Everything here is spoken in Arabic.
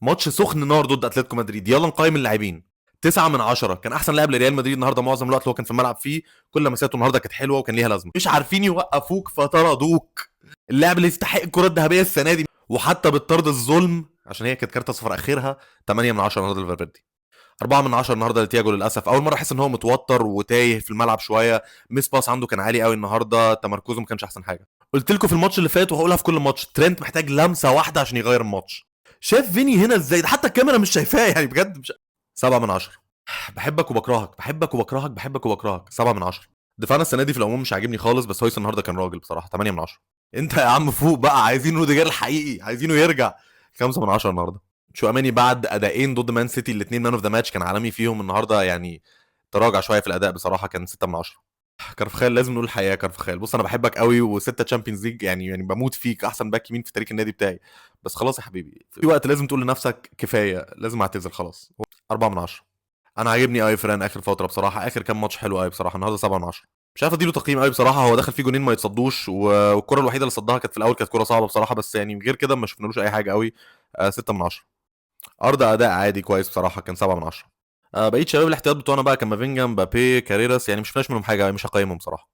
ماتش سخن نار ضد اتلتيكو مدريد. يلا نقيم اللاعبين. 9 من 10. كان احسن لاعب لريال مدريد النهارده معظم الوقت اللي هو كان في الملعب فيه. كل مساته النهارده كانت حلوه وكان ليها لازمه. مش عارفين يوقفوك فطردوك. اللاعب اللي يستحق الكره الذهبيه السنه دي وحتى بالطرد الظلم عشان هي كانت كارت اصفر اخرها. 8 من 10 النهارده لفالفيردي. 4 من 10 النهارده لتياجو. للاسف اول مره احس ان هو متوتر وتايه في الملعب شويه. ميس باس عنده كان عالي قوي النهارده. تمركزه ما كانش احسن حاجه. قلت لكم في الماتش اللي فات وهقولها في كل ماتش، ترينت محتاج لمسه واحده عشان يغير الماتش. شايف فيني هنا ازاي؟ ده حتى الكاميرا مش شايفاه يعني بجد. مش 7 من 10. بحبك وبكرهك، بحبك وبكرهك، بحبك وبكرهك. 7 من 10. دفاعنا السنه دي في العموم مش عاجبني خالص، بس هويس النهارده كان راجل بصراحه. 8 من 10. انت يا عم فوق بقى، عايزين روديجر الحقيقي، عايزينه يرجع. 5 من 10 النهارده. شو اماني بعد اداءين ضد مان سيتي الاثنين مان اوف ذا ماتش كان عالمي فيهم النهارده يعني. تراجع شويه في الاداء بصراحه. كان 6 من 10. كارفخال لازم نقول الحقيقه. كارفخال بص انا بحبك قوي وستة تشامبيونز ليج يعني بموت فيك، احسن باك يمين في تاريخ النادي بتاعي. بس خلاص يا حبيبي، في وقت لازم تقول لنفسك كفايه، لازم اعتزل خلاص. 4 من 10. انا عاجبني قوي فران اخر فتره بصراحه. اخر كام ماتش حلو قوي بصراحه. النهارده 7 من 10. مش عارف اديله تقييم قوي بصراحه. هو دخل فيه جونين ما يتصدوش والكره الوحيده اللي صدها كانت في الاول، كانت كره صعبه بصراحه، بس يعني غير كده ما شفنالوش اي حاجه قوي. 6 من 10. ارض اداء عادي كويس بصراحه. كان 7 من 10. بقيت شباب الاحتياط بتوعنا بقى كامافينجا، مبابي، كاريراس، يعني مش شفناش منهم حاجه، مش هقيمهم بصراحه.